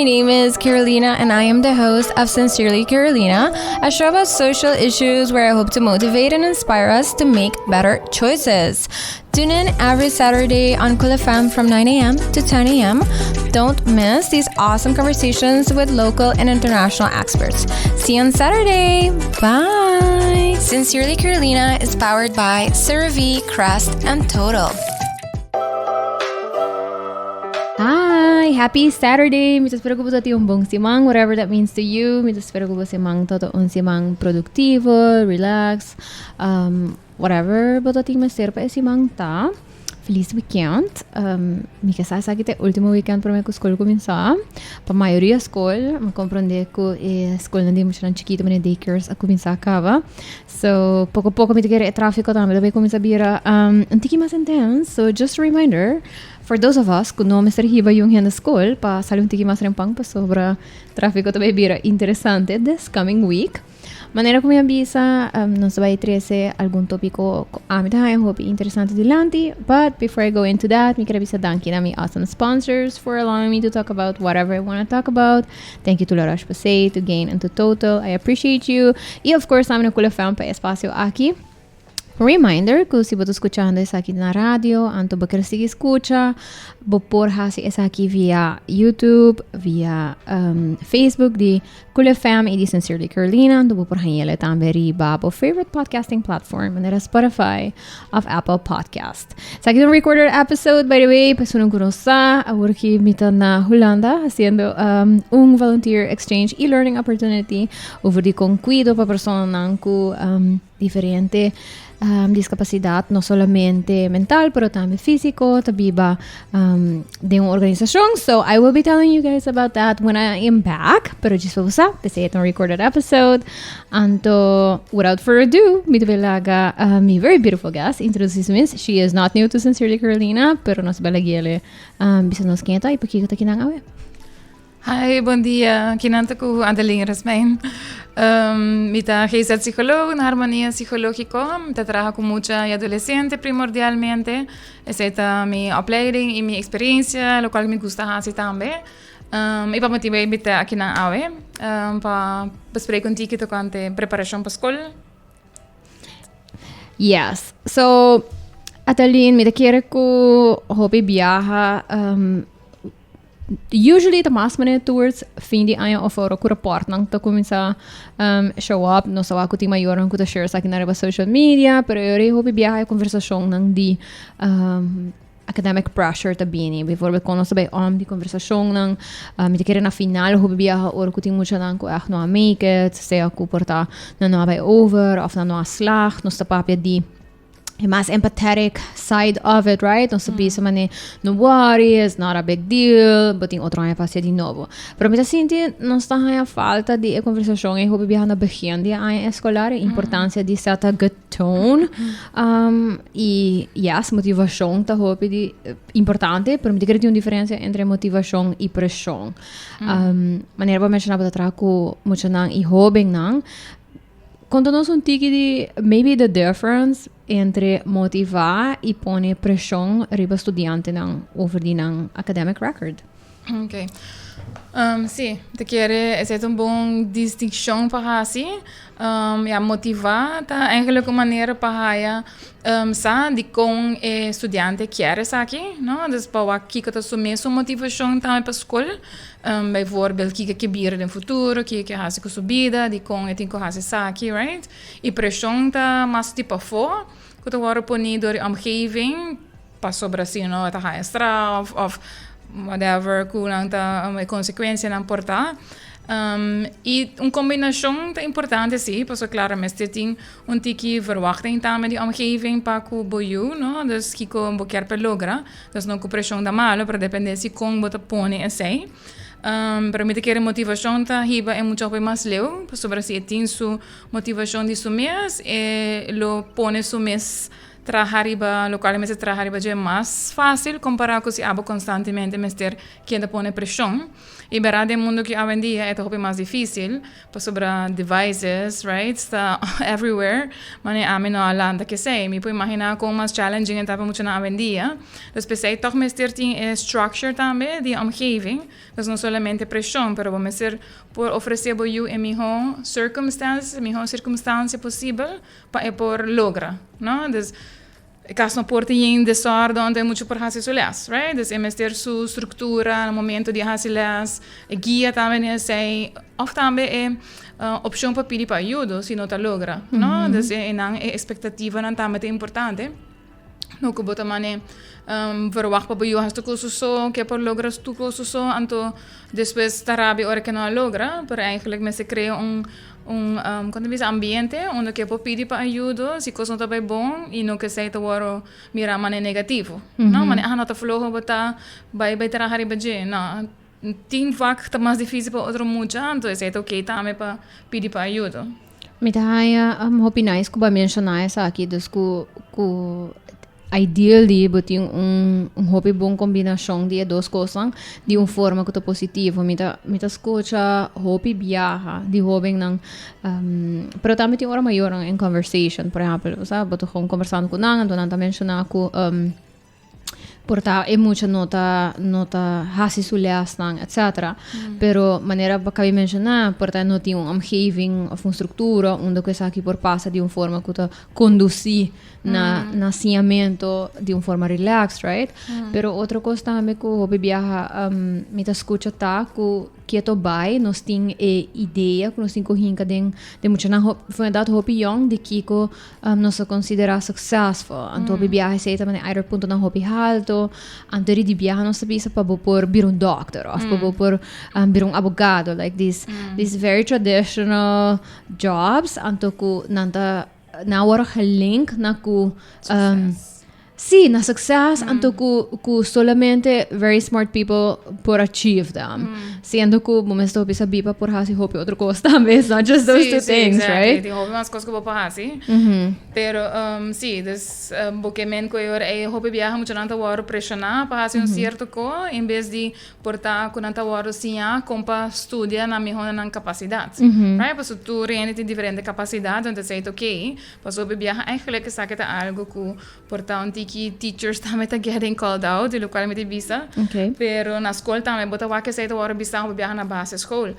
my name is Carolina and I am the host of Sincerely Carolina, a show about social issues where I hope to motivate and inspire us to make better choices. Tune in every Saturday on Cool FM from 9 a.m. to 10 a.m. Don't miss these awesome conversations with local and international experts. See you on Saturday. Bye. Sincerely Carolina is powered by CeraVe, Crest, and Total. Hi! Happy Saturday! Mito espero ko po sa tiyong bong simang, whatever that means to you. Mito espero ko po simang totoon simang produktibo, relax, whatever. Boto ting master pa simang ta. Feliz weekend. Mi kasasa kita ultimo weekend para may school ko minsa. Pa maioria school, makomprende ko school na di mo siya ng chiquito man daycares ako minsa kava. So, poco mi tigere traffico tama dapat ko minsa bira antiki mas intense. So, just a reminder for those of us kung no Mr. Hiba yung yan na school, pa salong tiki mas rin pang pa sobra traffico tabi bira interesante this coming week. Manera ko may bisa non sabay 13 algún topiko amit hayang hopi interesante dilanti. But before I go into that, mi karabi sa danki na mi awesome sponsors for allowing me to talk about whatever I want to talk about. Thank you to La Roche-Posay, to Gain, and to Total. I appreciate you. Y of course, namin na Cool FM pa espacio aquí. Reminder, kung si boto escuchando es aquí na radio, anto bakar sige escucha, bopor hasi es aquí via YouTube, via Facebook, di Cool FM, e di Sincerely Carolina, anto bopor hanyele tambe riba po favorite podcasting platform, manera Spotify of Apple Podcast. Sa akin recorded episode, by the way, pasunong ko sa awurki mita na Holanda, haciendo un volunteer exchange e-learning opportunity over di kong cuido pa persona nang ku diferente discapacidad, no solamente mental, pero también físico, tabiba de una organización. So I will be telling you guys about that when I am back. Pero just for usa, they say it on recorded episode. Anto, without further ado, mi tubelaga mi very beautiful guest, introduce Miss. She is not new to Sincerely Carolina, pero nos balagiele bisa nos kenta ipakikita kinang awe. Hi, bom dia. Kinanta ko Adeline Rasmain. Mita GZ psicólogo, na armonía psicológico. Mita trabajo con mucha y adolescente primordialmente. Esa es mi opleiding y mi experiencia, lo cual me gusta así también. Y para motivar mita aquí na awe, para bespreken contigo tocante preparación para escola. Yes. So, Adeline, mita quiere ko hobby viaja usually the mas mane tours fin di año oforo ku report nang to comienza show up no sawa ko ti mayor ang ko to share sa akin na social media pero yori hobi biyahe conversation nang di academic pressure ta bini before ko no sabay di conversation nang mi kere na final hobi biyahe or ko ti mucha nang ko no make it se ako porta na no by over of na no slag no sa papia di mas empathetic side of it, right? No sabi sa mane, no worry, it's not a big deal, but yung otro nga pasya di novo. Pero mita sinti, no sta nga falta di conversasyon, hobi biya na begin di ay escolar, importancia di set a good tone, y yes, motivasyon ta hobi di importante, pero mita kredi yung diferensya entre motivasyon y presyon. Manera ba mencionaba ta traku mucho nang i hobing nang, Quando nós di maybe the difference entre motivar e pone pressão riba estudiante ng over di ng academic record. Okay. Sì, te quiere es un bom distinção para assim. Motivar tá eigenlijk uma maneira para sa di com estudante quiere sa aqui, no? Dus para aqui que tá assumir sua motivação também para escola. Bijvoorbeeld kijken que bieren in het futuro, kijken haast ik subida, die kon het in haast saki, right? E pressão tá mais tipo voor, que agora poni door de omgeving, pas sobre assim, no, het ga je straf of whatever, kulang tá consequência não portar. E combinação tá importante sim, porque claramente tem tiki verwachting também de omgeving para que boiu, no? Dus que com boquer per logra, dus não com pressão da malo, para depender se com bota pone assim. Pero me te quiere motivação tá hiba é muito mais leu, sobre se tem su motivação de su mês, lo pone su mês trabalhar localmente trabalhar é mais fácil comparado com se abo constantemente mestre que ainda põe pressão e verdade mundo que hoje em dia é muito mais difícil por sobre devices right está everywhere mas a mim não alanda que sei me pode imaginar como mais challenging então muito na hoje em dia dus pensei toch mestre tem structure também de omgeving dus não somente pressão pero vamos ser por oferecer para you em melhor circunstância possível para por logra não dus caso não porte em desordem onde é muito por raciocínios, right? Dus é ter sua estrutura no momento de raciocínios, guia também é sei, of também é opção para pedir para ajuda se não está logra, não? Dus é não é expectativa não também é importante. No que bota mane verwacht para you has tu curso que por lograr tu curso anto depois tarabi hora que não logra, pero eigenlijk me se cria quando diz ambiente onde que pode pedir para ajuda se coisa não está bem bom e não que sei to waro mira mane negativo não mane não está flojo bota vai trabalhar bem não tem vac está mais difícil para outro mundo então é ok também para pedir para ajuda me dá hopi nice que ba mencionar essa aqui dus ku ideally botin hobby bom combinação de duas coisas de uma forma que é positiva mita escuta hobby viaja de hobby não pero também tem hora maior em conversation por exemplo sabe boto conversando com nang então não mencionar ku porta é muita nota hasi sulias nang etc pero maneira para cabe mencionar porta não tem omgeving of uma estrutura onde que aqui por passa de uma forma que conduzir na nascimento de uma forma relax, right? Pero outra coisa também que o viaja me tá escuta tá que to bai nós tem ideia que nós tem corrinca de muito na foi dado hobby young de que nós considera successful então viaja sei também either ponto na hobby alto antes de viajar nós sabia para por vir um doctor ou para por vir um advogado like this very traditional jobs então que nanta na hora link na ku sim na success anto ku solamente very smart people por achieve them sendo que o momento que sabe para por hasi hope outra coisa também not just those two things exactly. right tem hope umas coisas que vou para hasi pero sim des porque men ko yor é hope viaja muito nanta hora pressionar para hasi certo co em vez de portar com nanta hora sim compa estudia na minha na capacidade right porque tu realmente diferente capacidade então sei ok para hope viaja eigenlijk que sabe algo que portar que teachers também tá getting called out de local me visa pero na escola também bota wa que sei to hora bisa para viajar na base school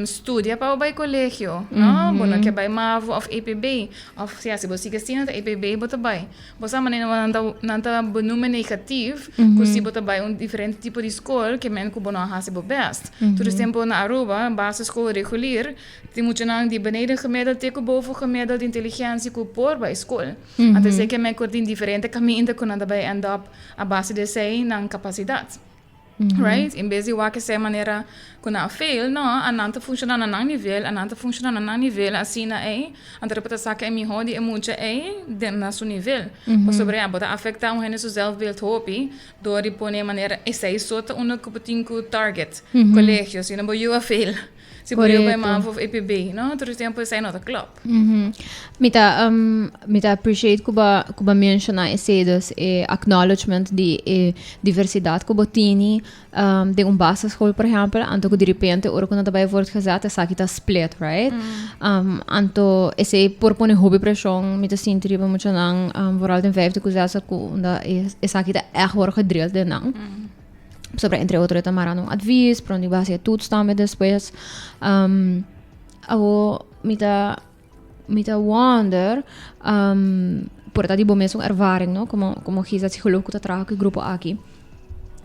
estudia para o colégio não bom que vai mavo of APB of se você que sim na APB bota vai você maneira não tá volume negativo que se bota vai diferente tipo de escola que men que bom não hasi bo best todo tempo na Aruba base school regular tem muito não de beneden gemiddeld tegen boven gemiddeld de inteligência que por bij school até sei que men que tem diferente caminho que nada vai end up a base de sei na capacidade right em vez de que se maneira que não fail não a não funciona na nível a não funciona na nível assim na a interpreta saca é melhor de muito de na seu nível por sobre a bota afeta um seu zelfbeeld hopi door de pone maneira esse é só uma que target colégio se não vai a fail se por eu vai mais EPB não todo tempo sai nota club mita appreciate kuba mencionar esse acknowledgement de diversidade kuba tini de base school por exemplo anto que de repente ora quando também wordt gezet essa aqui tá split right anto esse por pone hobby pressão mita sentir muito não vooral den 50 coisa essa aqui tá echt wordt gedrild de não sobre entre outros também um advies para onde vai ser tudo também depois mita wonder por tá de bom mesmo ervaring no como que se colocou que tá trabalhando com grupo aqui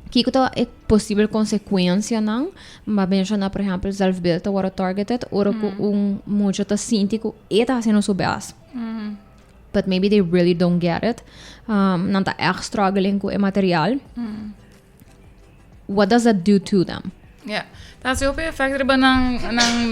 que é possível consequência não mas mencionar por exemplo self-built ou targeted ou com muito tá sintico e tá sendo subas but maybe they really don't get it não tá echt struggling com o material what does that do to them Yeah. Tá se o effect riba ng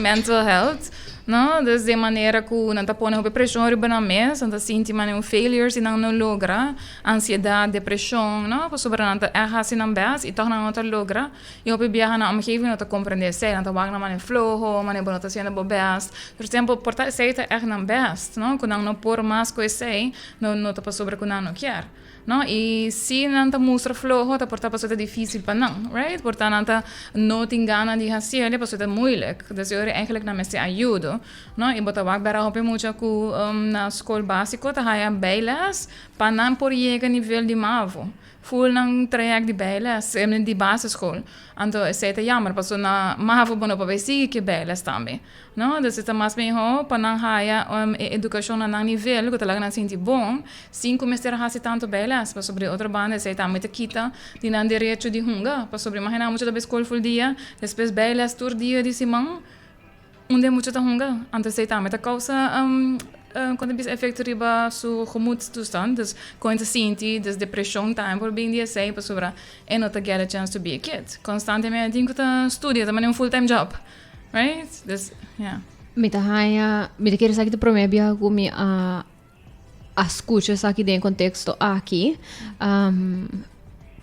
mental health, no? Dus de maneira que não tá pondo pressão riba na mesa, não tá sentindo failure se não logra, ansiedade, depressão, no? Por sobre não tá erra se não bes, e toch não tá logra, e o viaja na omgeving não tá compreender se, não tá wag na mane flojo, mane bono tá sendo best. Por exemplo, portar se tá erra não best, no? Quando não por mais coisa sei, não tá por sobre quando não quer. No? E se não te mostra flojo, tá porta passo difícil para não, right? Porta não tá não tem gana de fazer, passo é moeilijk. Dus eu eigenlijk na messe ajudo, no? E bota wag bara hope muito ku na escola básico tá haya bailas para não por chegar nível de mavo. Full ng traject de bijles, de basisschool. Anto é te jammer, passo na mavo bono pa besi que bijles também. No, dus het mas bem ho panang haya educação na nível que talaga na sinti bom, 5 meses hasi tanto bijles, pa sobre outra banda se tá muito kita, dinan direito de hunga, pa sobre imagina muito da escola full dia, depois bijles tur dia de simang, onde muito da hunga, anto se tá muito causa quando bis effect riba su gemoedstoestand, dus kon te sinti, dus depressão time por bem dia sei, para sobre e not get a chance to be a kid. Constantemente tenho que studia, também full-time job, right? Dus yeah. Mita querer saber promebia como a escucha aqui dentro contexto aqui.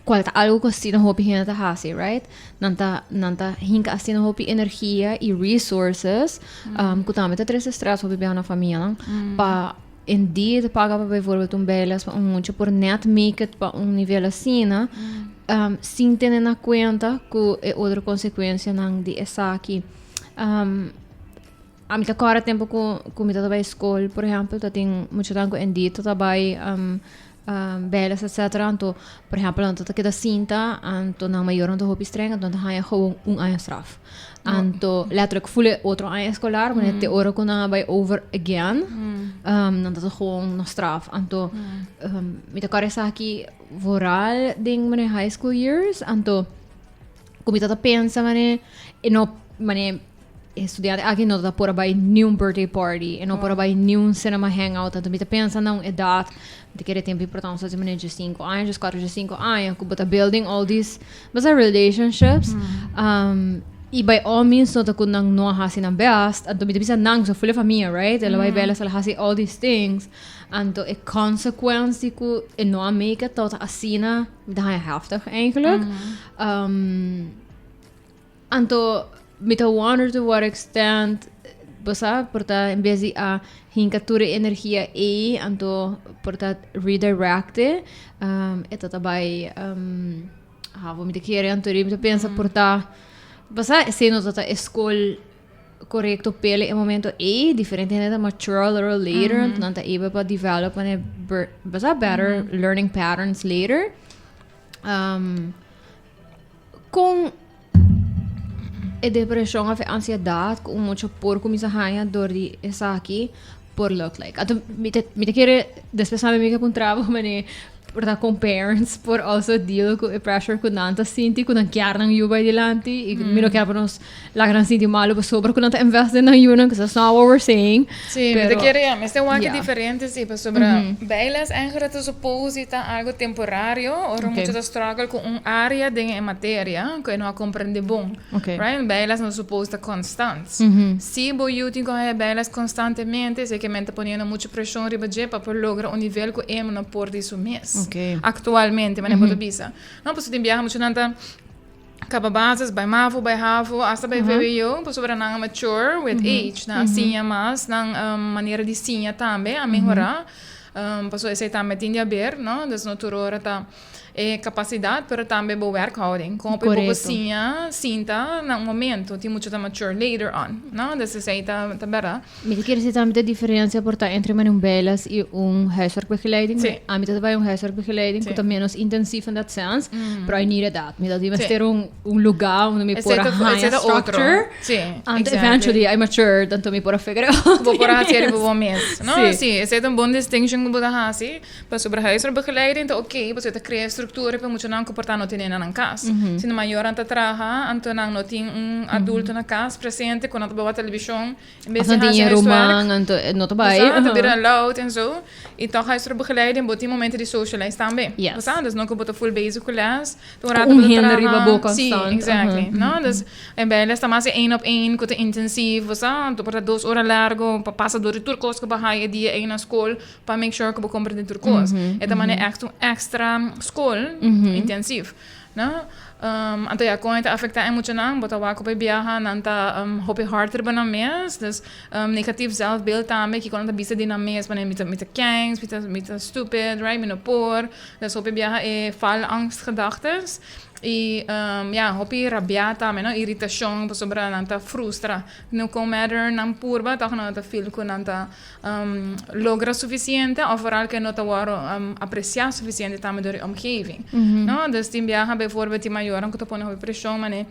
Qual tá algo que assim não hopi hinta hasi, right? Nanta hinka assim não hopi energia e resources, kutame tá tres stress hopi bem na família, pa indeed paga para bijvoorbeeld belas pa muito por net make it pa nível assim, sem ter na conta que é outra consequência não de essa aqui. A mim tá agora tempo com me tá na escola, por exemplo, tá tem muito tempo indeed tá vai belas, etc. Então, por exemplo, então tá da cinta, então na maior então hopi streng, então há gewoon ano straf. Então, letterlijk voelen outro ano escolar, maar te ora kon na bij over again, dan dat gewoon nog straf. Então, met elkaar is aqui vooral ding mijn high school years, então, como eu pensa, mane estudante aqui não dá por vai nenhum birthday party, e não por vai nenhum cinema hangout, então eu pensa não idade de querer tempo importante de maneira de 5 anos, 4 de 5 anos, que bota building all these, but relationships, e by all means não tá com não hasi na best, então eu pensa não so full família, right? Ela vai bela ela hasi all these things, então é consequência que não make it tot assim, dat é heftig eigenlijk. Então met a wonder to what extent basta porta em vez de a hinkatura energia e anto porta redirecte eta tabai vou me querer antori me pensa porta basta se não tá escola correcto pele em momento e diferente né da mature a little later então tá able para develop né basta better learning patterns later com e depressão a ansiedade com muito por começar a ganhar dor de essa aqui por look like. Então me te querer despesar com trabalho, mas por estar com parents, por also deal com a pressure que nanta sinti, que não quer não ir by delante, e me não quer para nós lá gran sinti malo por sobre que não tá investir na yuna, because that's not what we're saying. Sim, me te querer, mas tem uma que diferente sim, por sobre bailas eigenlijk te suposita algo temporário, ou muito da struggle com área de matéria que não compreende bom. Right? Bailas não suposta constantes. Se você tem que bailas constantemente, se que mente ponendo muita pressão riba para por lograr nível que é não por isso mês. Actualmente, mas não pode bisa. Não posso te enviar muito nada kababases by mavo by havo hasta by VWO po sobra nang mature with age na sinha mas nang maneira de sinha também a melhorar passo esse também tinha ver não das naturora tá capacidade para também bo workhouding como pouco sinta num momento tem muito da mature later on não das esse tá bera me quer dizer também a diferença porta entre belas e huiswerkbegeleiding a mim também huiswerkbegeleiding que também menos intensivo in that sense pero I need that me dat iemand ter lugar onde me pôr a higher structure and eventually I mature tanto me pôr a figure out vou pôr a ter o momento não sim esse é um bom distinction ting mo hasi, pa sobre huisverbegeleiding, te oké, pa te creëer structuren, pa moet je dan comportar no tienen na cas. Se na maior anta traha, anto nang no ting adulto na cas presente, con anta bawa televisão, em vez de Assim, romang, anto, não te vai. Te bira loud en zo. E toch huisverbegeleiding, botin momenten die socialize também. Yes. Dus não que bota full bezig com les. Hinder riba boca Sim, constant. exactly. No, dus en bij les tamás 1 op 1, com intensivo, tu porta 2 horas largo, pa passa door de turcos que bahai dia aí na school, pa make sure que bo compreender turcos. É também echt extra school intensivo, no? Anto ja, kon het affecta emocional, bota wako bij biaha, nanta hopi harder bana mes, dus negatief zelfbeeld também, que kon anta bisa dina mes, bana mita kangs, mita stupid, right, mita poor, dus hopi biaha fal angstgedachtes. E ja, hopi rabiata, no, irritação, pa sobra nanta frustra. No comer nan purba, toch nanta feel ko nanta logra suficiente, of vooral que nota waro apreciar suficiente também door de omgeving. No, dus die biaha bijvoorbeeld die majoren, que pone hopi pressão, mane,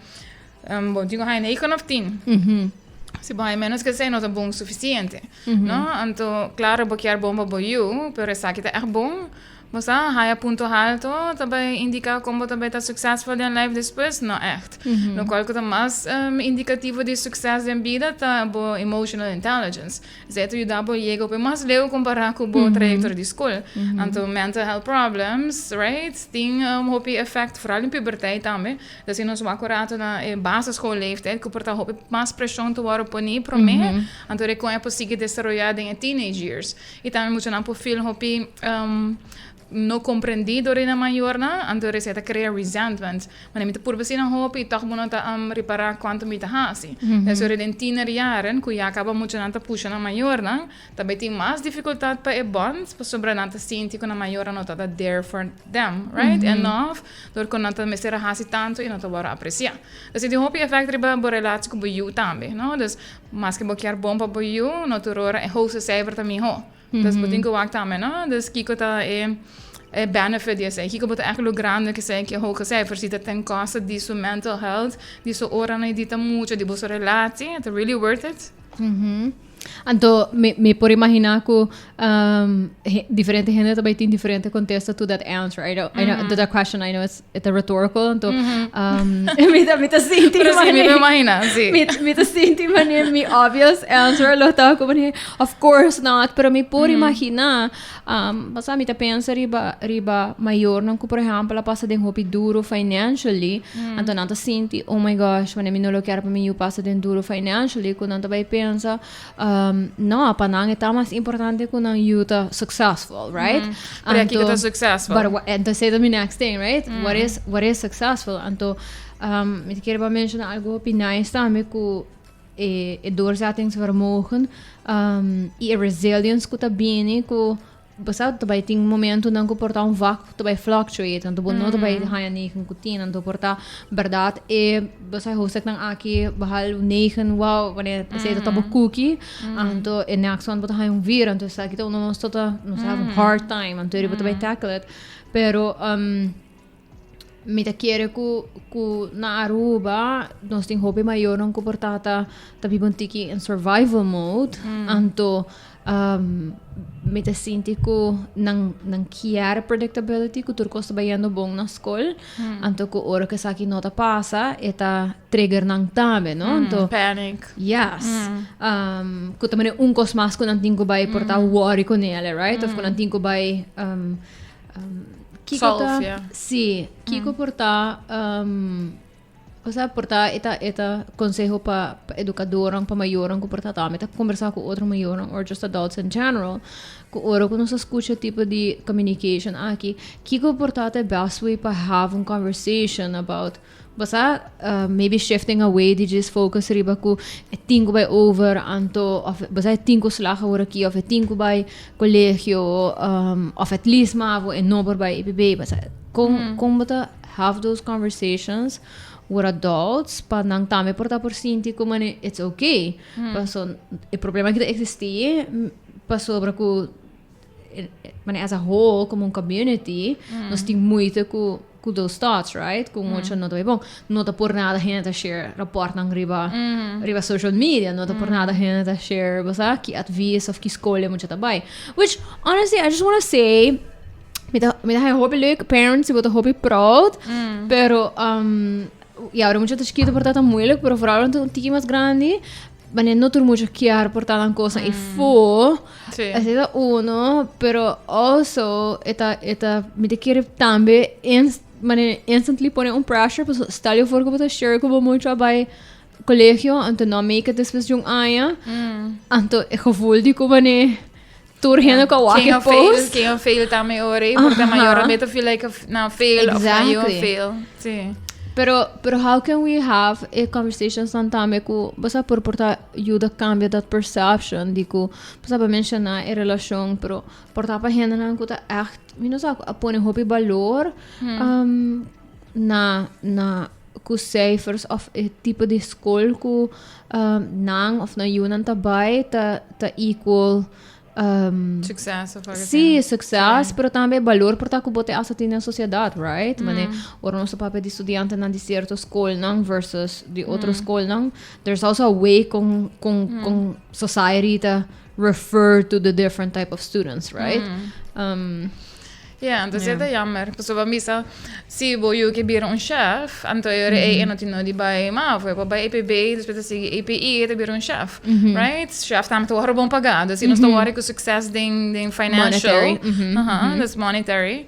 bom, digo, hai 9 of 10. Se vai menos que sei, não é bom o suficiente. No? Então, claro, boquear bomba boiu, pero essa aqui tá é bom. Mas há ponto alto, também indica como também está succesvol in life depois, não echt. No qual que tá mais indicativo de sucesso em vida tá bo emotional intelligence. Zeto ajuda bo chega op mais leu comparar com bo trajectoria de escola. Então mental health problems, right? Tem hopi effect vooral in puberteit também. Dus in ons accurato na basisschoolleeftijd, que porta hopi mais pressão to waro poni pro me. Então é com é possível desarrollar em teenage years. E também muito não por feel hopi no comprendido na maior na anto receta crea resentment mas mita por vecina hopi toch mo nata reparar quanto mita hasi so in tiener jaren ku acaba muito nata puxa na maior na também tem mais dificuldade para bonds para sobra nata sinti com na maior nota that there for them right enough dor con nata mesera hasi tanto e nata bora apreciar dus die hopi effect riba bo relatie com boiu também no dus mas que boquear bomba boiu no torora e house cijfer também ho dus botin ko wak também no dus kiko ta benefit die sei. Kiko bota eigenlijk grande que sei que hoge cijfers ziet ten koste die so mental health, die so ora na die mucho, die so relatie, it's really worth it. Então, me por imaginar que diferente gente também tem diferente contexto to that answer. I know to that question. I know it's a rhetorical. Então, me tá sentindo me tá sentindo me obvious answer. Lo tá como of course not. Pero me por imaginar, basta me tá pensa riba maior não que por exemplo ela passa de hopi duro financially. Então não tá senti oh my gosh, quando me não lo quero para mim eu passa de duro financially, quando não também pensa no, panang ita mas importante kung ang yuta successful, right? Pero aqui kita successful. But and to say the next thing, right? What is successful? Anto me quero ba mention algo pinais tame ku doorzettingsvermogen e resilience ku tabini ku basta também tem momento não que portar vácuo também fluctuate então não também há nem com cutina então portar verdade e basta hostek nang aqui bahal negen wow wanneer você tá tabo cookie então e na ação botar um vir então está aqui então nós tota nós have a hard time então ele também tackle it pero me ta quiere ku na Aruba nós tem hobby maior não que portar tá bibon tiki in survival mode então me te sinti ko nang kier predictability ko turko sa bayano bong na school anto ko ora ka sa nota pasa eta trigger nang tame no anto panic yes ko tamane unkos mas ko nang tingko bay porta worry ko nele right of ko nang tingko bay kiko ta si kiko porta o sea, portar eta consejo pa educadorang, pa mayorang, ko portar tama, eta conversar com outro mayorang, or just adults in general, ko ora ko nasa escucha tipo de communication aqui, kiko portar the best way pa have a conversation about, basta maybe shifting away de just focus riba ko tinko by over anto of basta tinko slaga ora aqui of tinko by colegio of at least mavo en number by IPB basta kung bata have those conversations with adults pa nang tame porta por sinti como it's okay paso o problema que existia pa sobre ku as a whole como community nós tem muito ku com those thoughts, right? Com mucho não tá bom. Não tá por nada gente share report nang riba social media, não tá por nada gente share, basta que advice of que escolha muito tá bem. Which honestly, I just want to say met hij hobby leuk parents die worden hobby proud pero ja ahora mucho te chiquito por tanto moeilijk pero vooral un tiki más grande wanneer no tur mucho chiar por tanta cosa e fu es eso uno pero also eta me te quiere también instantly pone un pressure pues stel je voor que wat share como mucho bij colegio en no make it después jong aya anto e gevoel die como ne turhendo com a walking post. Quem fail também ora, porque a maior meta feel like na fail of you fail. Sim. Pero how can we have a conversation também com basta por portar ajuda cambia that perception dico basta para mencionar a relação pero portar para gente não que tá echt menos a pôr hobby valor na com cijfers of tipo de escola com nang of na yunan tabay ta equal sucesso sim, sucesso, pero também valor por estar com bote essa na sociedade, right? Mas o nosso papel de estudante na de certa escola não versus de outra escola não. There's also a way com society to refer to the different type of students, right? Ja, dat is heel jammer. Dus wat misa, zie je que bira chef, então eu é não tinha de bij maar foi bij EPB, dus beter sige EPI te bira chef, right? Chef tá muito bom pagado, dus nós estamos agora com sucesso den financial, das monetary.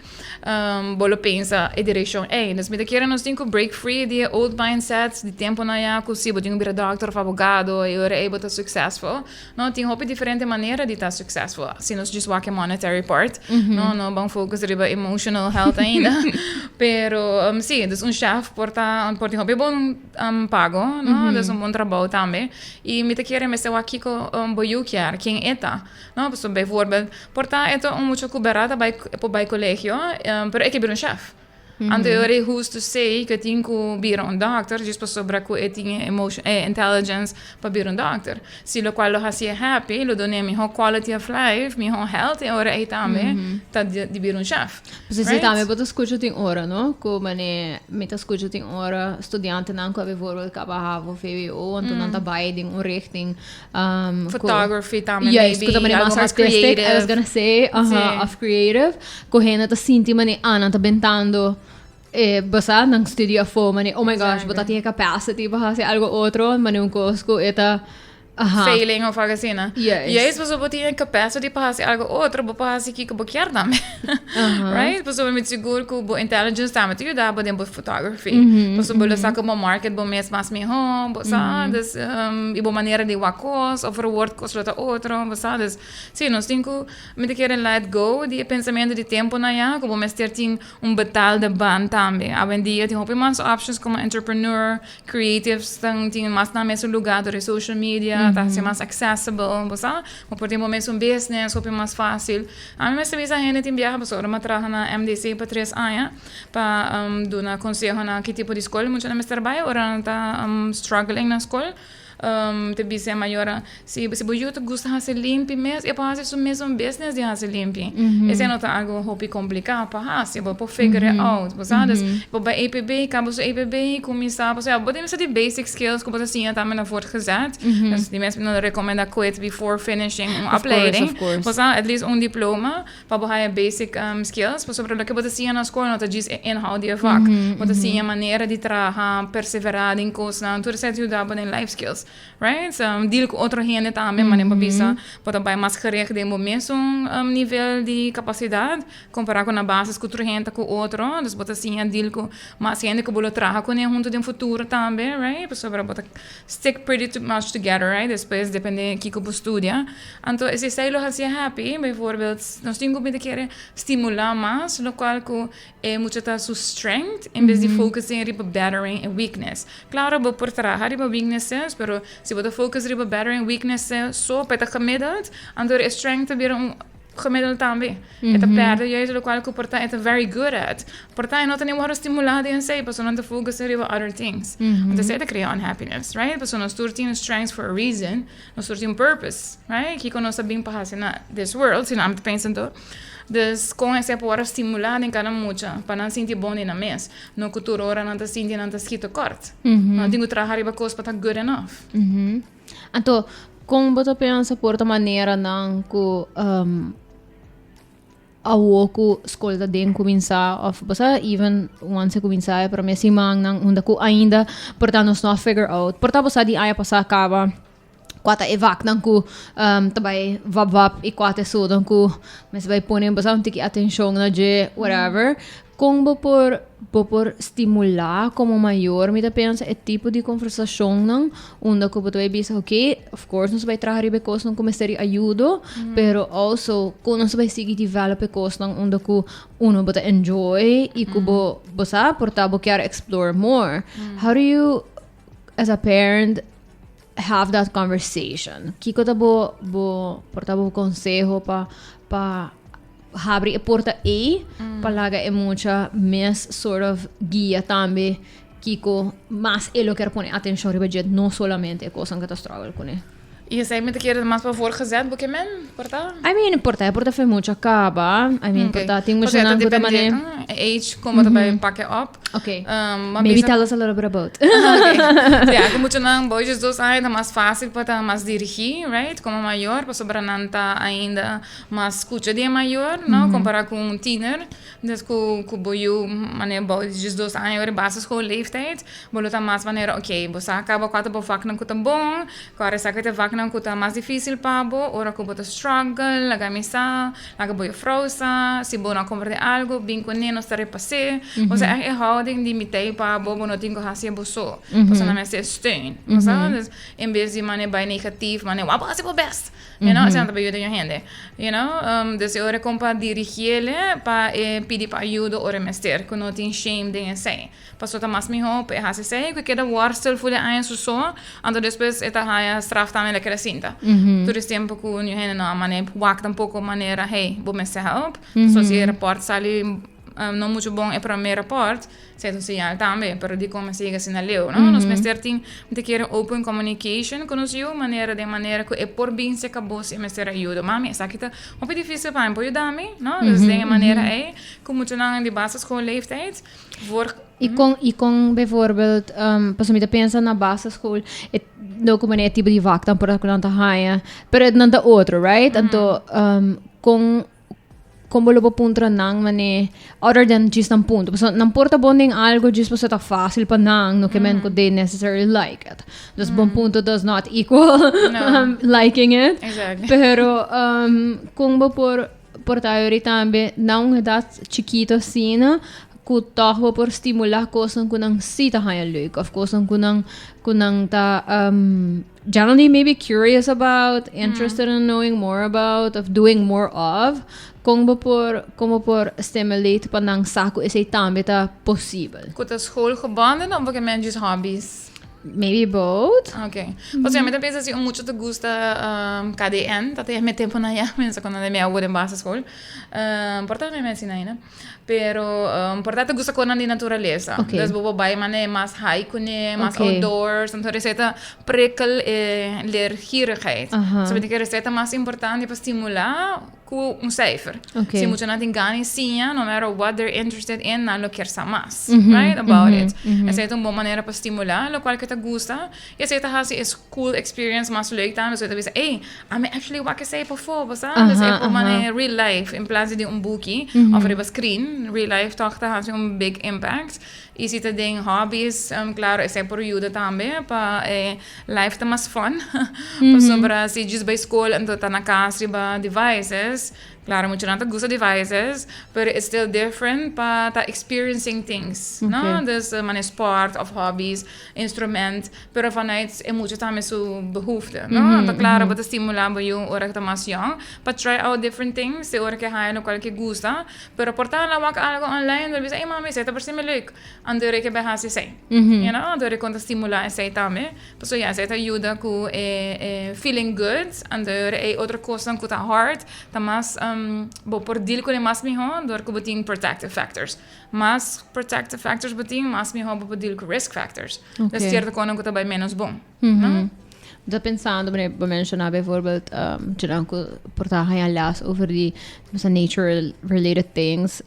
Bolo pensa e direção é, dus me querer nós temos break free de old mindsets, de tempo na ya, que se bodinho bira doctor, advogado, e ora é botar successful. Não tem hope diferente maneira de estar successful. Se nós just walk monetary part, não bom focus riba emotional health ainda. Pero sim, dus chef porta hobby bom pago, no? Dus bom trabalho também. E me te querer me seu aqui com boiukiar, quem eta, no? Pues bijvoorbeeld porta eto mucho kuberata bij collegio, pero ik heb chef. Anteriore who's to say que tinha que vir um doctor, just para sobre que tinha emotion, intelligence para vir um doctor. Se lo qual lo hacía happy, lo dona mi quality of life, mi health, e ora aí também tá de vir um chef. Você right? Também pode escutar tem hora, não? Como né, me tá escutar tem hora, estudante não que bijvoorbeeld kapahavo VWO, então não tá bem um richting photography também, yeah, maybe algo mais artistic, I was gonna say, of creative, correndo tá sinti mane não tá bentando basta nang studio fo mani oh my gosh bota tinha capacity para fazer algo outro mani um cosco eta failing of algo assim, né? Yes. Você pode ter capacity para fazer algo outro, para fazer que você quer também. Right? Você vai me seguro que o intelligence também te ajuda para dentro photography. Você pode sacar uma market para mês mais me home, sabe? E boa maneira de wakos, of reward cost outra outro, sabe? Sim, nós temos que me querer let go de pensamento de tempo na ya, como me ter um batal de band também. A dia tem mais options como entrepreneur, creatives, tem mais na mesmo lugar do social media. Tá ser mais accessible, sabe? Mas por tempo mesmo business, hope mais fácil. A mim mesmo essa gente tem viajar, pessoa, eu trabalho na MDC para 3 anos, para dar conselho na que tipo de escola, muito na minha trabalho, ora tá struggling na escola. Te bisa maior se você gosta de fazer limpo mesmo e para fazer o mesmo business de fazer limpo esse não tá algo hobby complicado para fazer para figure out sabe para EPB acabou o EPB começar você podemos ter basic skills como assim também na voortgezet dus die mensen não recomenda quit before finishing opleiding você at least diploma para bohar basic skills para sobre o que você assim na escola não tá diz inhoud die vak você assim a maneira de trabalhar perseverar em coisas não tudo certo ajudar para life skills right? Deal com outra gente também, mas não precisa pode bem mais gericht de mesmo nível de capacidade comparar com a base com outra gente com outro, dus pode assim deal com mais gente que bolo trabalhar com ele junto de futuro também, right? Pessoa pode stick pretty much together, right? Depois depende que você estuda. Então esse estilo assim happy, bijvoorbeeld, nós temos que querer estimular mais, lo qual que é muito da sua strength, em vez de focusing em bettering and weakness. Claro, vou por trabalhar em weaknesses, pero se você focus riba bettering weaknesses, so peta gemiddeld, en door strength te weer gemiddeld também. Esta perde juist o qual que porta é very good at. Porta não tem uma estimulada em si, para não te focus on other things. Então você cria unhappiness, right? Para nós tem strengths for a reason, nós tem purpose, right? Que nós sabemos para na this world, se não te pensando. Dus com essa poder estimular em cada mucha para não sentir bom na mês. No futuro ora não te sentir não te esquito corto. Não tenho trabalhar para coisa para good enough. Então, como você pensa por outra maneira não que a woku escola den começar of basta even once começar para mim simang nang unda ko ainda portanto nós não figure out portanto basta di aya passar acaba quata evak nang ku tabay vab e quata so nang ku mas vai pôr basta um tiki atenção na je whatever como por estimular como maior me pensa é tipo de conversação não onde que você vai dizer ok of course nós vai trazer because não começar a ajuda pero also como nós vai seguir develop because não onde que uno vai enjoy e que você portava quer explore more how do you as a parent have that conversation que que bo portava consejo pa abrir a porta aí para é muita mais sort of guia também que mais ele quer pôr atenção para não somente a coisa que está struggle com ele. E essa é que era mais para fora gezet, porque men, porta? I mean, porta foi muito acaba. I mean, porta tem muito na coisa maneira. Age como também pack up. Okay. Maybe tell us a little bit about. Okay. Yeah, como não boys dos ainda mais fácil para mais dirigir, right? Como maior, para sobrananta ainda mais escuta de maior, não? Comparar com um teenager, dus com boio maneira boys dos ainda base school leeftijd, bolota mais maneira, okay, você acaba quatro por fac não cuta bom, agora saca te fac não cuta mais difícil para bo, ora que bota struggle, laga misa, laga boio frosa, se bo não comprar algo, bem com nem não estar repasse, você é houding de mitei para bo, não tem que fazer boso, você não me se steun, você, em vez de maneira bem negativo, maneira, what possible best, you know, você não tá bem ajudando a gente, you know, dus ora compa dirigir ele para pedir para ajuda ora mester, que não tem shame de sei, passou tá mais me hope, é assim sei, que cada worstel foi a so, ando depois eta haia straf também naquela cinta. Todo esse tempo que o gente não maneira wakt um pouco maneira, hey, vou me help, so se report sali não muito bom é para meu report, certo sinal também, pero de como se assim na leu, não? Nós mester tem de querer open communication com nós eu maneira que é por bem se acabou se mester ajuda, mami, essa aqui tá um pouco difícil para ajudar-me, não? Dus de maneira é como tu não de basisschoolleeftijd voor E com bijvoorbeeld, pas me pensa na basisschool, não como é tipo de vac, dan por aquilo não tá raia, pero não tá outro, right? Então, como lo puntra nang mane other than just ang punto so nang porta bonding algo just so ta fácil pa nang no que men ko they necessarily like it just bon punto does not equal liking it exactly. Pero kung ba por tayo rin tambe nang edad chiquito sina kutak por estimular coisas que não se tá leuk of coisas que não tá generally maybe curious about interested in knowing more about of doing more of como por stimulate para não saco esse também tá possível com a school gebonden of que men just hobbies. Maybe both. Okay. Pues yo me penso assim, mucho te gusta KDN, tati me tempo na ya, pensa quando na minha aula em base school. Portanto me ensina ainda. Pero portanto te gusta quando de natureza. Okay. Das bobo bai mane mais high kune, mais outdoors, então receita prikkel leergierigheid. So betekent receita mais importante para estimular com cijfer. Okay. Se muito não tem ganho sim, no matter what they're interested in, não lo quer mais, right? About it. Essa é uma boa maneira para estimular, lo qual que te gusta. E essa é a cool experience mais leuk também. So você hey, I'm actually what I say before, você sabe? É como uma real life, em plaats de boekie of op screen. Real life toch has big impact. E se te tem hobbies, claro, essa é por ajuda também para life tá mais fun. Para se diz para escola, então tá na casa para devices. Claro, muito não gosta de devices, but it's still different para tá experiencing things, no? Dus man sport of hobbies, instrument, pero vanuit é muito também sua behoefte, no? Então claro, para estimular para you hora que tá mais young, para try out different things, se hora que há no qual que gosta, pero portar lá algo online, vai dizer, ei mami, isso tá por cima leuk, andore que vai fazer sei, you know, andore quando estimular sei também, so ja, isso ajuda com feeling good, andore outra coisa que tá hard, tá mais por deal com mais melhor, door que botin protective factors. Mas protective factors botin, mais melhor por deal com risk factors. Okay. Dus certo kono que também menos bom. Estou pensando, para mencionar bijvoorbeeld, tinha que portar gaan les over die nature-related things.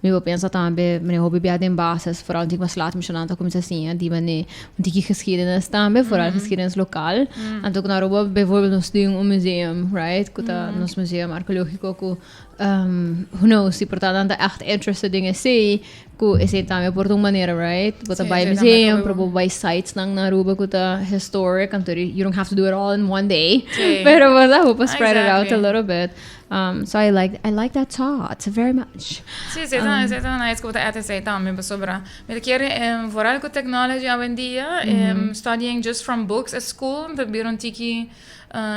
Eu vou pensar também, mijn hobby bij de basis, vooral die was laat mencionando como assim, die wanneer die geschiedenis também, vooral geschiedenis lokaal. En toen naar Europa bijvoorbeeld ons doen museum, right? Kuta ons museum archeologico, who knows, die portar dan echt interested dingen sei, ku esse também por uma maneira, right? Kuta by museum, probo by sites nang na Aruba kuta historic, and you don't have to do it all in one day. Pero I hope I spread it out a little bit. So I like that thought very much. Sim, você tá na escola até sei também sobre. Mas quero vooral com technology hoje em dia, studying just from books at school, dat biron tiki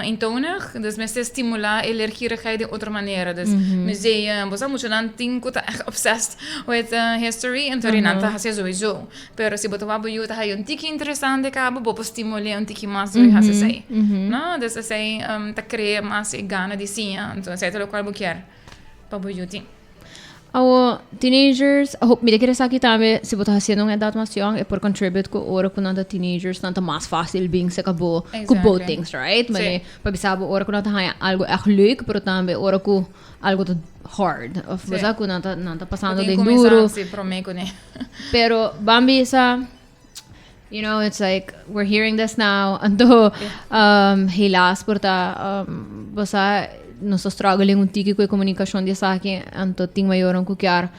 eentonig, dus mensen stimuleren leergierigheid de outra maneira, dus museum, você moet dan tinko tá echt obsessed with history en torinan tá hace sowieso, pero se botar wabo yuta hay un tiki interessante cabo, bopo stimulera un tiki mais do hace sei, no, dus sei tá crea mais gana de sia, então sei lo qual buquer, pabo yuti. Our teenagers, hope me kira sa kita me se botar haciendo uma edad mais young, é por contribute com ora com nada teenagers, nada mais fácil being se acabou com both things, right? Mas para saber ora com nada há algo echt leuk, pero também ora com algo hard, of basta com nada passando de duro. Pero Bambi sa, you know, it's like we're hearing this now, ando hilas porta basta nós struggling um tiki com a comunicação de saque, então tem maior um cuquear,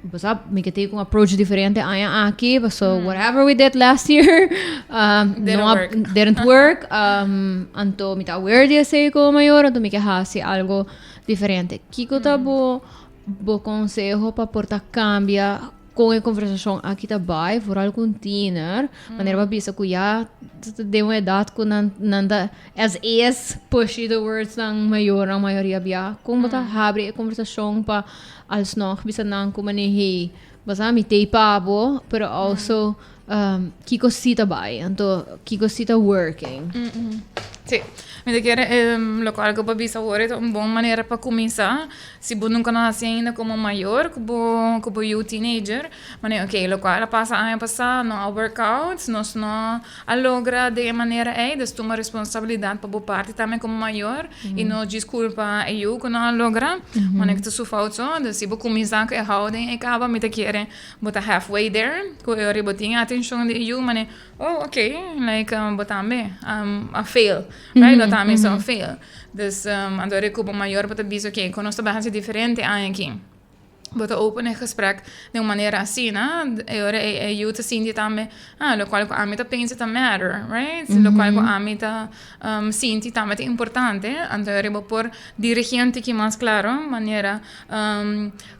você me que tem um approach diferente aqui, so whatever we did last year, didn't work, então me tá aware de ser com maior, então me que hace algo diferente. Kiko tá bo consejo para portar cambia com a conversação aqui também, por algo tiener, maneira para bisa kuya de uma idade que nanda as pushy the words ng maioria biya, kung bata abre a conversação para als nog bisa nang kumanihi, basta mi tay pabo, pero also kiko sita bay, então kiko sita working. Sim. Me quer local que para bisa agora é uma boa maneira para começar. Se você nunca nasce ainda como maior, como you teenager, mas ok, local passa a passar no workouts, nós não a logra de maneira dus toma responsabilidade para boa parte também como maior e não desculpa eu que não logra, mas que tu falso, dus se você começar que é houden, acaba me quer botar halfway there, que eu rebotinha atenção de eu, mas oh ok, like botar me a fail, right? Também são fail. Dus adoro que o maior para dizer ok, quando nós trabalhamos diferente aqui. Bota open in gesprek de uma maneira assim, né? Eu te sinto também, lo qual a mim tá pensa tá matter, right? Lo qual a mim tá sinto também é importante, então eu por dirigente que mais claro, maneira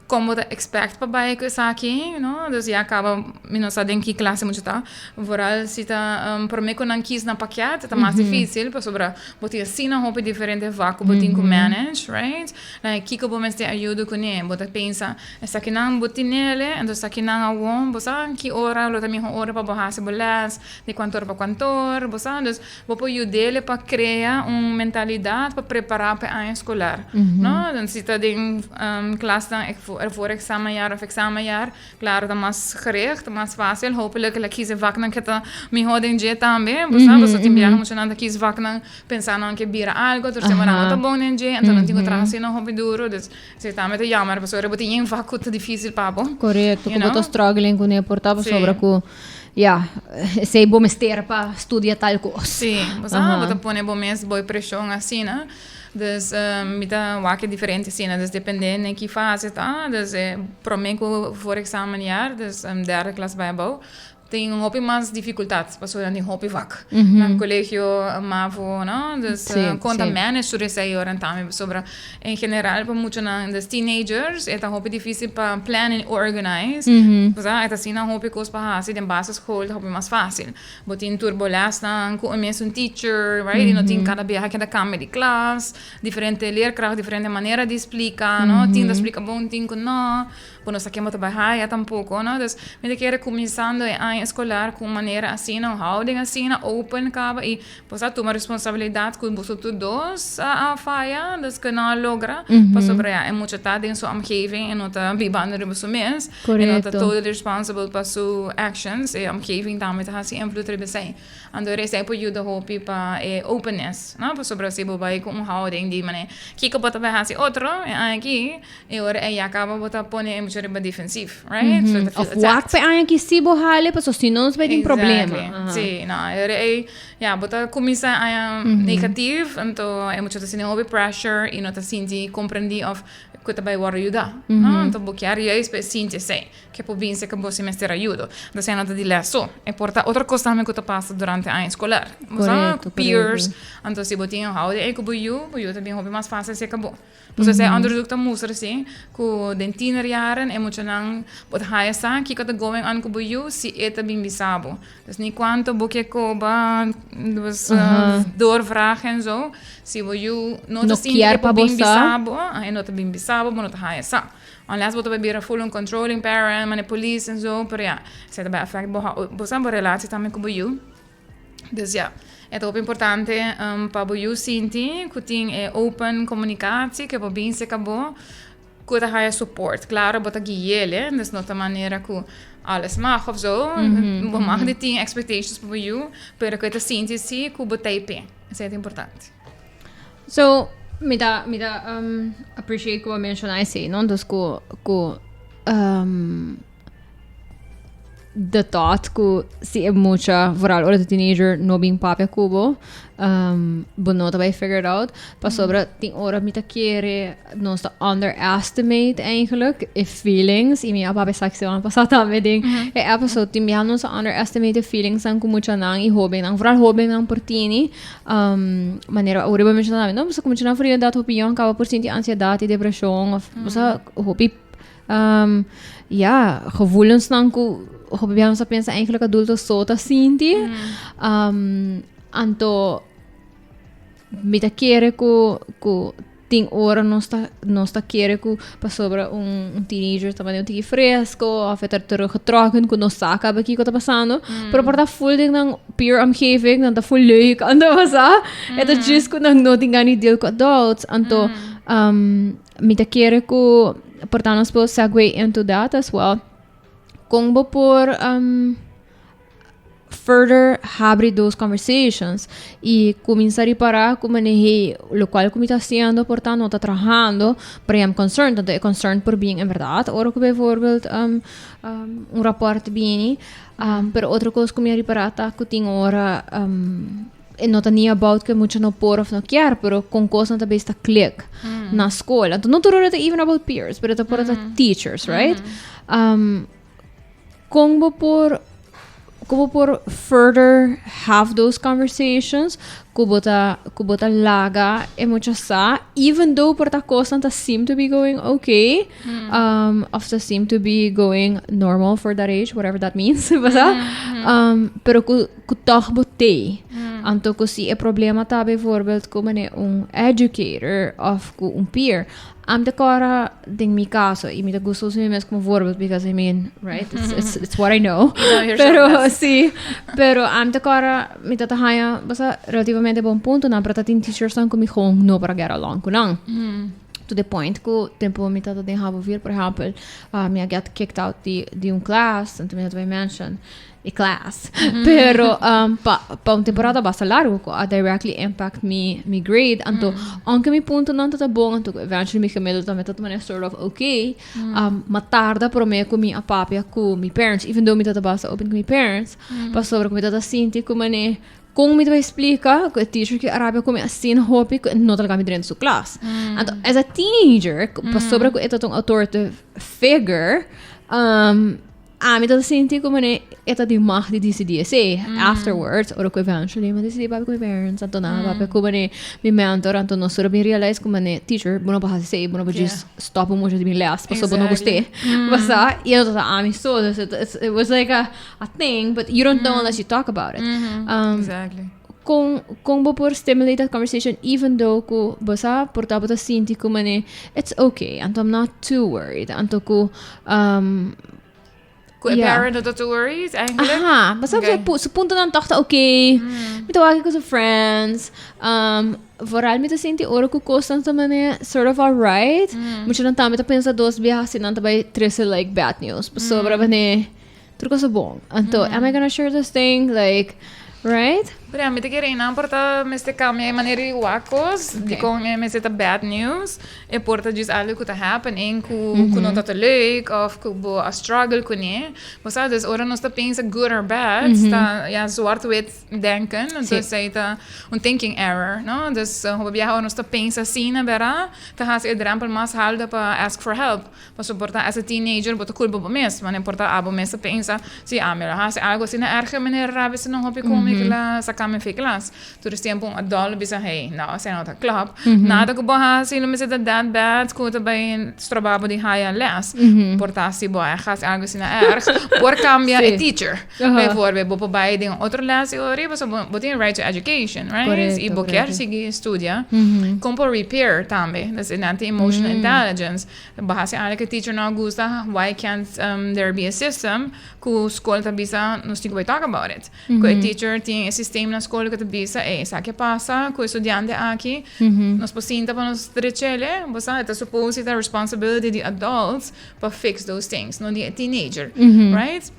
como te expect para baie que aqui, no? Dus já acaba, não sei em que classe muito tá, vooral se tá por me quando quis na paquete, tá mais difícil, para sobre botar assim na roupa diferente vaco, botar com manage, right? Like que como me ajuda com ele, botar pensa essa aqui não botar nele, então essa aqui não awon, botar que hora, lo também hora para borrar se bolas, de quantor para quantor, botar, dus vou pôr ele para criar uma mentalidade para preparar para a escolar, no? Dan se tá em classe dan voor examenjaar of examenjaar, claro, dat is gericht, dat is fácil. Hopelijk dat kiezen vak dan kita mi hoden je também, pues so timbia mucho nada kiezen vak dan pensar nan que bira algo, ter semana muito bom en je, então não tenho trazer não hobby duro, dus se também te jammer, pues ora botin vak muito difícil papo. Correto, como tô struggling com ele portava sobre com sei bom mester para estudar tal coisa. Sim, pues bota pone bom mes boy pressão assim, né? Dus mida wake diferente cena, dus dependendo em que fase tá, dus promeco voor examenjaar, dus derde klas bijbouw. Tem hobby mais dificuldades, passou a hobby vak. No colégio mavo, não? Dus conta menos sobre essa orientação sobre em geral para muitos dos teenagers é hobby difícil para plan and organize. Pois é assim na hobby coisa para assim, em base escola hobby mais fácil. Botin turbulência na com um teacher, right? E não tem cada vez que da câmera de classe, diferente leerkracht, diferente maneira de explicar, não? Tem de explicar bom, tem que não. por nós aqui muito baixar tampouco, não? Dus, me quer começando a escolar com maneira assim, não, houding assim, open caba e pois a tomar responsabilidade com você todos a faia, dus que não logra, para sobre é muito tarde em sua omgeving en nota bibande de você mesmo, en nota totally responsible para suas actions e omgeving também tá assim invloed de você. Andor é sempre you the hope para openness, não? Para sobre você bobai com houding de maneira que que bota vai assim outro aqui e ora é acaba bota pone muito riba defensivo, right? So the Of wat pa ang kisibo hale pa so sinons ba yung problema. Sim, não, é bota começa a negativo, então é muito assim hobby pressure e não tá senti compreendi of que também vai ajudar, não? Então boquear e é senti sei que por vir se que você me estar ajuda. Da se nota de lesso. É porta outra coisa também que passa durante a ano escolar. Correto, peers, então se botinho how é que boiu também hobby mais fácil se acabou. Pues se onderzoek dan moest er zijn, ko den tienerjaren en moet je dan wat hij sa, kijk wat de going aan ko boyu si eta bim bisabo. Dus niet quanto boekje koba, dus doorvragen en zo. Si boyu no te zien que bim bisabo, en no te bim bisabo, maar no te hij sa. Unless we hebben weer full on controlling parent, maar de police en zo, maar ja, ze hebben effect bosa bo relatie también ko boyu. Dus ja. É muito importante para o sentir que tem open comunicação, que é bem se acabou, que tem support. Claro, bota guiar, dus não da maneira que alles mag of zo, mag de tem expectations para o, pero que te sentir se que bota IP. Isso é importante. So, me da appreciate que você mencionou isso, não? Dus de thought que se é muita vooral ora de teenager no bem papia cubo bonota vai figure out pas sobre tem ora me querer não está underestimate eigenlijk feelings e minha papia secção passada também ding é episode tem minha não está underestimate feelings ang como mucha nang e hobby nang vooral hobby nang portini maneira ora vamos mencionar não você como tinha frio da opinião acaba por sentir ansiedade e depressão of você hobby gevoelens nang Hobbyamos a pensar eigenlijk adultos só tá sinti anto me ta querer que tem hora não está querer que para sobre teenager também um fresco afetar teruggetrokken que não saca aqui que tá passando pero por tá full ding ng peer omgeving dan tá full leuk ando basa é just que não tem ganho deal com adults anto me ta querer que portanto nós podemos segue into that as well como por further abrir those conversations e começar a reparar como o qual como está sendo, portanto, não está trabalhando, pero I'm concerned, tanto é concerned por bem, em verdade, ou que bijvoorbeeld rapport bem, pero outra coisa como reparar tá que tem hora e não tá nem about que muito não por of não quer, pero com coisa também está click na escola, então não tudo é even about peers, pero tá por teachers, right? Como por further have those conversations, kubota laga e mucha sa, even though por ta cosa ta seem to be going okay, of ta seem to be going normal for that age, whatever that means, basta, pero ku toch botei. Anto ko si e problema ta bijvoorbeeld como educator of peer. I'm the cara ding mi caso e me da gusto se mesmo como voorbeeld because I mean, right? It's what I know. Pero sí, pero I'm the cara me da haya basta relativamente bom ponto na para tin teachers são comigo no para get along com não. To the point que tempo me tá de have vir, por exemplo, me get kicked out de class, então me vai mention a class. Pero pa temporada basta largo ko directly impact me grade anto anche mi punto non tá bom anto eventually me camelo também tá maneira sort of okay matarda pro me com minha papia com mi parents even though me tá basta open com mi parents pa sobre como tá sinti como ne como me vai explicar que o teacher que arábia como assim hope que não tá me dentro da classe então as a teenager pa sobre que é um authoritative figure me tá senti como ne eta de mar de decidir afterwards or ko eventually me decidi para com my parents então na para como ne mi mentor então não só me realize como ne teacher bueno para say bueno para just stop um monte de minhas para só não gostei basta e eu tá me so it was like a thing but you don't know unless you talk about it Exactly kung por stimulate that conversation even though ko basa porta bata sinti ko mane it's okay and I'm not too worried anto ko Kung parent not to worry, eigenlijk. aha basta Okay. sa punto ng takta okay mitawagi ko sa friends vooral met sinti oro ko constant mane sort of alright mucho nang tama ta pensa dos viajes nanta by trese like bad news sobra bane truco sa bong anto am I gonna share this thing like right Pero a mí te quiere não porta me este cambia maneira de wacos de com me esta bad news e porta just algo que tá happening ku não tá leuk of ku bo a struggle ku ne mas sabe dus ora nós tá pensa good or bad tá ja zwart-wit denken dus sei tá thinking error no dus hoe viaja nós tá pensa assim na vera tá has e drempel mais halda para ask for help mas porta as a teenager bota culpa bo mes mas porta abo mes pensa si a mera has algo assim na erge maneira rabe se não hopi como que la sacame fi class tu res tempo adult bisa hey não se não tá club nada que boa se não me se that bad escuta bem strobabo de high less porta si boa has algo assim na erge por cambia e teacher bijvoorbeeld bo bij de outro les ori mas bo tem right to education right Correcto, e bo quer seguir estudia como por repair também das emotional intelligence bahasa algo que teacher não gusta why can't there be a system ku school ta bisa nos tigo talk about it ku teacher tem sistema na escola que te bisa sabe que passa com o estudante aqui nós possível para nos trecele você é supposed the responsibility de adults para fix those things não de teenager right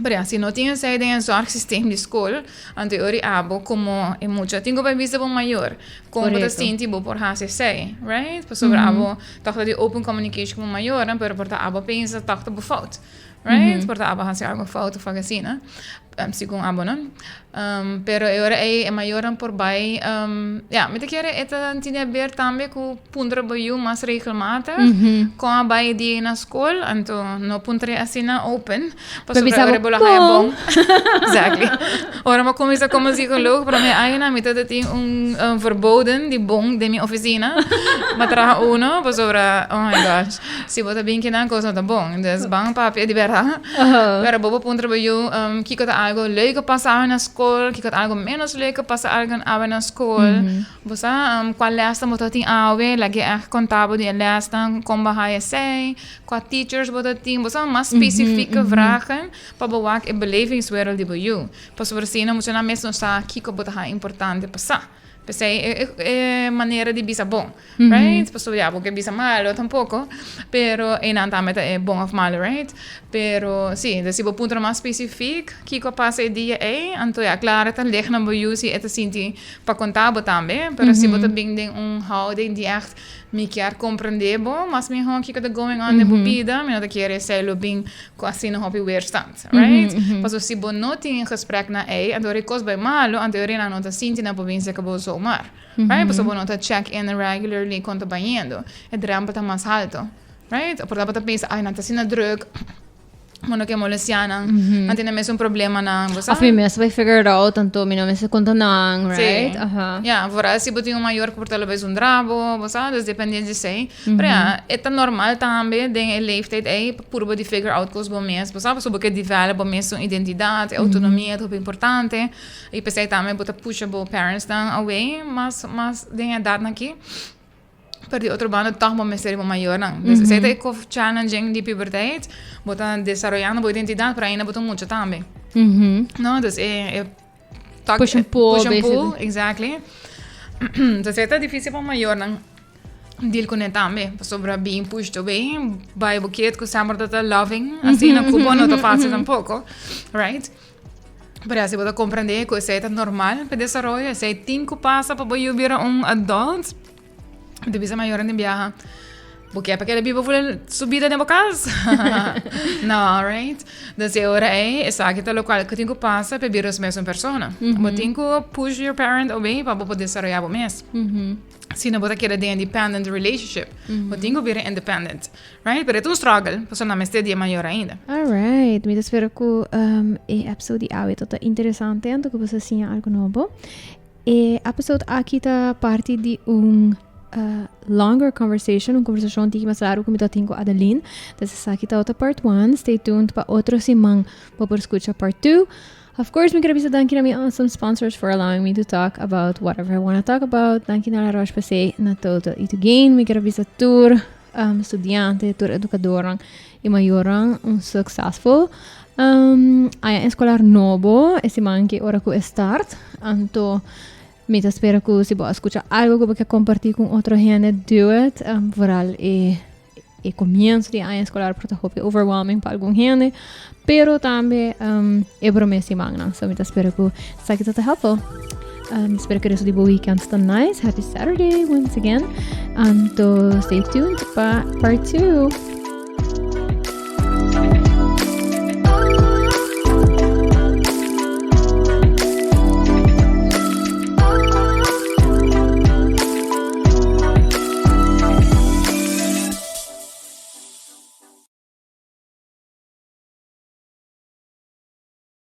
Pero si no tienes esa idea en su sistema de escola, ante ori abo como en mucho tengo para vista por mayor, como para sentir por hacer sei, right? Pues sobre abo, takta de open communication como mayor, pero por ta abo pensa takta por fout, right? Por ta abo hacer algo fout of assim, né? Segundo abo, não? Pero agora é maior por bai, ja, me te quiere esta tinha ver também com puntra boiu mais regelmatig, com a bai die na escola, então no puntra assim na open, pas sobre agora bola é bom, exactly. Ora maar kom eens como psicólogo para mim aí na mitad tem verboden de bom de minha oficina, mas traga uno, pas sobre oh my gosh, se bota bem que não coisa tá bom, des bang papi de verdade, pero bobo puntra boiu, que tá algo leuke passar na escola que had algo menos leuke passa algo aan na school. Você qual lesta moet tin awe, lagi echt contábil de lesta kom bahaye sei, qua teachers moet tin, você mais specifieke vragen para bewak e belevingswereld die bij jou. Pas voor zien moet je na mesmo sa kiko bota importante passar. Pensei, é maneira de bisa bom, right? Pues ya, porque bisa malo tampoco, pero en antameta é bom of malo, right? Pero sí, dus op punto mais específico, que passa o dia é, então ja, claro, tá leg na boiu se eta sinti pa contábil também, pero se bota bem de houding die echt me quer compreender bom, mas me hon que tá going on de bebida, me não quer ser lo bem com assim no hobby weerstand, right? Pas se bo não tem gesprek na en door ik bij malo, en door na nota sinti na província que bo zomaar, right? Pas bo nota check in regularly quanto banhando, e drempel tá mais alto, right? Por dapat pensa, ai, não tá sendo druk. Mano que molestiana, não tem mesmo problema na você. Of mesmo vai figure it out, tanto me não me se conta não, right? Ja, vooral se botinho maior que por talvez drabo, você, dus depende de sei. Pero ja, é normal também, den leeftijd é por de figure out coisas bom mesmo, você, porque develop mesmo identidade, autonomia, é muito importante. E pensei também botar pushable parents dan away, mas den é dado aqui. Per die otro bando toch maar serie maior não. Dus sei que é challenging de puberteit, botar desarrollando boa identidade para ainda botar muito também. Não, dus é push and pull, exactly. Dus é difícil para maior não. Deal com ele também, sobre being pushed away, by buquet com sempre tá loving, assim na Cuba não tá fácil tampouco, right? Pero se você compreender que isso é normal para desenvolver, se tem que passar para você virar adult. De bisa maior em viaja. Porque é para que ele viva a subida de casa. Não, right? Então, se agora essa aqui tá local que tem que passar para virar os mesmos pessoas. Mas tem que push your parent away para poder desenvolver o mesmo. Se não botar aquele de independent relationship, mas tem que virar independent. Right? Pero é struggle. Porque não é dia maior ainda. Alright. Me espero que o episódio de hoje está interessante. Então, que você tenha algo novo. E o episódio aqui está parte de longer conversation, conversação que mais claro como eu tenho com a Adeline. Então, essa aqui está outra part 1. Stay tuned para outro semana para escutar part 2. Of course, mi bisa thank you na mi awesome sponsors for allowing me to talk about whatever I want to talk about. Thank you na la Roche Pasay na Total Ito Gain. Mi bisa tour estudiante, tour educadorang e mayorang successful. Ay escolar novo, esse man que ora ku start. Anto, mi espero que si vos escuchar algo que compartir con otra gente, do it. Vooral e comienzo de año escolar porque é overwhelming para algum gente, pero também é promessa magna. So, eu espero que isso seja helpful. Espero que o resto do weekend está nice. Happy Saturday once again. And stay tuned para part 2.